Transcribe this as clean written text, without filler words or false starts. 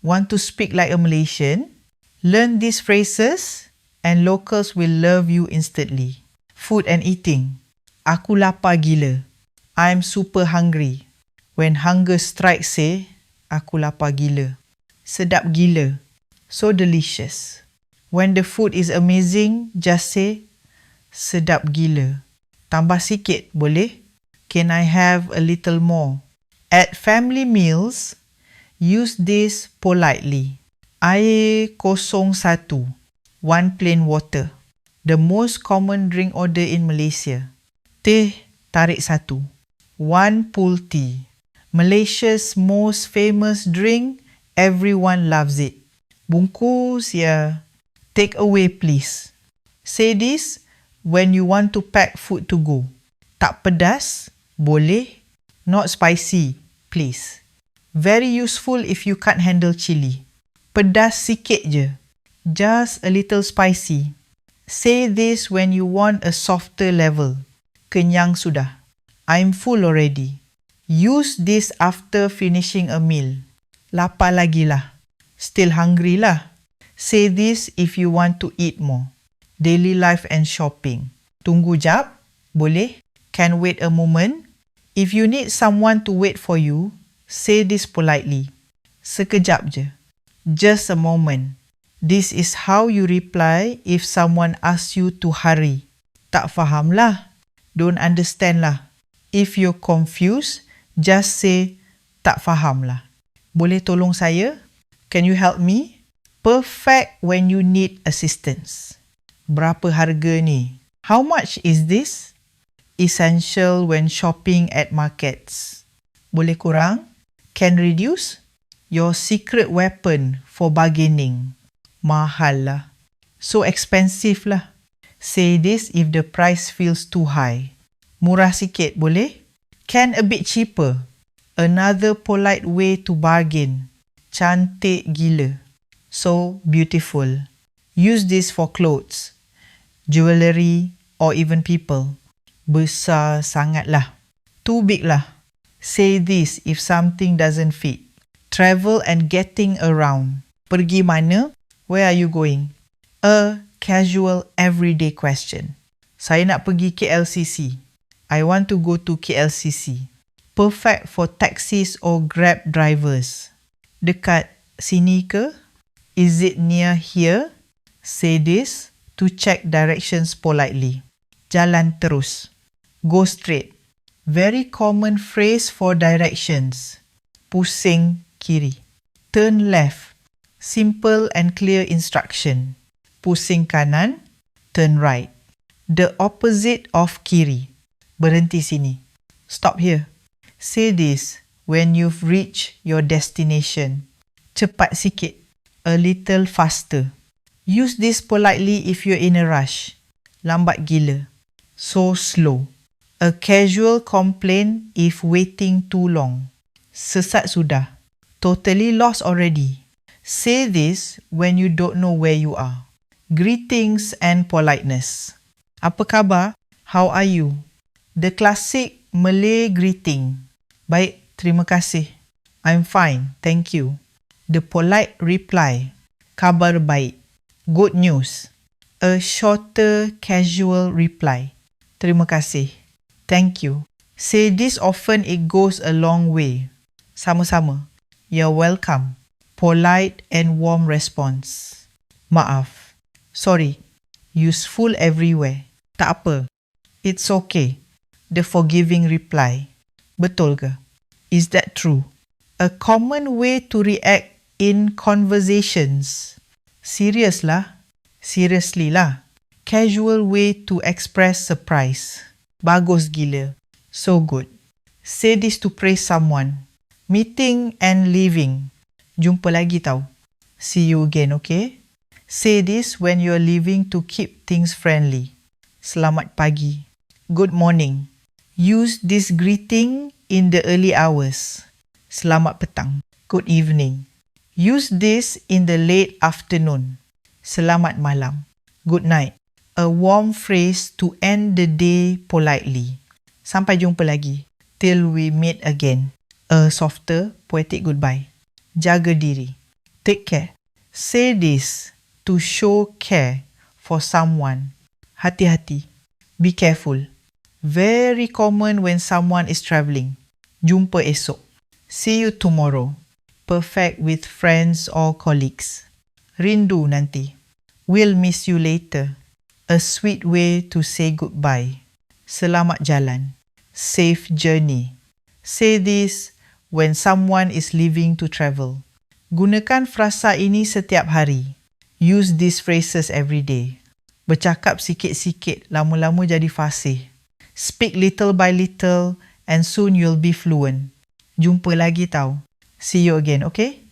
Want to speak like a Malaysian? Learn these phrases and locals will love you instantly. Food and eating. Aku lapar gila. I'm super hungry. When hunger strikes, say, aku lapar gila. Sedap gila. So delicious. When the food is amazing, just say, sedap gila. Tambah sikit, boleh? Can I have a little more? At family meals, use this politely. Air kosong satu. 1 plain water. The most common drink order in Malaysia. Teh tarik satu. 1 full tea. Malaysia's most famous drink, everyone loves it. Bungkus, yeah. Take away, please. Say this when you want to pack food to go. Tak pedas? Boleh. Not spicy, please. Very useful if you can't handle chili. Pedas sikit je. Just a little spicy. Say this when you want a softer level. Kenyang sudah. I'm full already. Use this after finishing a meal. Lapar lagi lah. Still hungry lah. Say this if you want to eat more. Daily life and shopping. Tunggu jap? Boleh? Can wait a moment? If you need someone to wait for you, say this politely. Sekejap je. Just a moment. This is how you reply if someone asks you to hurry. Tak faham lah. Don't understand lah. If you're confused, just say tak faham lah. Boleh tolong saya? Can you help me? Perfect when you need assistance. Berapa harga ni? How much is this? Essential when shopping at markets. Boleh kurang? Can reduce? Your secret weapon for bargaining. Mahal lah. So expensive lah. Say this if the price feels too high. Murah sikit boleh? Can a bit cheaper? Another polite way to bargain. Cantik gila. So beautiful. Use this for clothes, jewellery or even people. Besar sangat lah. Too big lah. Say this if something doesn't fit. Travel and getting around. Pergi mana? Where are you going? A casual everyday question. Saya nak pergi KLCC. I want to go to KLCC. Perfect for taxis or Grab drivers. Dekat sini ke? Is it near here? Say this to check directions politely. Jalan terus. Go straight. Very common phrase for directions. Pusing kiri. Turn left. Simple and clear instruction. Pusing kanan. Turn right. The opposite of kiri. Berhenti sini. Stop here. Say this when you've reached your destination. Cepat sikit. A little faster. Use this politely if you're in a rush. Lambat gila. So slow. A casual complaint if waiting too long. Sesat sudah. Totally lost already. Say this when you don't know where you are. Greetings and politeness. Apa khabar? How are you? The classic Malay greeting. Baik, terima kasih. I'm fine, thank you. The polite reply. Khabar baik. Good news. A shorter casual reply. Terima kasih. Thank you. Say this often, it goes a long way. Sama-sama. You're welcome. Polite and warm response. Maaf. Sorry. Useful everywhere. Tak apa. It's okay. The forgiving reply. Betul ke? Is that true? A common way to react in conversations. Serious lah. Seriously lah. Casual way to express surprise. Bagus gila. So good. Say this to praise someone. Meeting and leaving. Jumpa lagi tau. See you again, okay? Say this when you're leaving to keep things friendly. Selamat pagi. Good morning. Use this greeting in the early hours. Selamat petang. Good evening. Use this in the late afternoon. Selamat malam. Good night. A warm phrase to end the day politely. Sampai jumpa lagi. Till we meet again. A softer, poetic goodbye. Jaga diri. Take care. Say this to show care for someone. Hati-hati. Be careful. Very common when someone is travelling. Jumpa esok. See you tomorrow. Perfect with friends or colleagues. Rindu nanti. We'll miss you later. A sweet way to say goodbye. Selamat jalan. Safe journey. Say this when someone is leaving to travel. Gunakan frasa ini setiap hari. Use these phrases every day. Bercakap sikit-sikit, lama-lama jadi fasih. Speak little by little and soon you'll be fluent. Jumpa lagi tau. See you again, okay?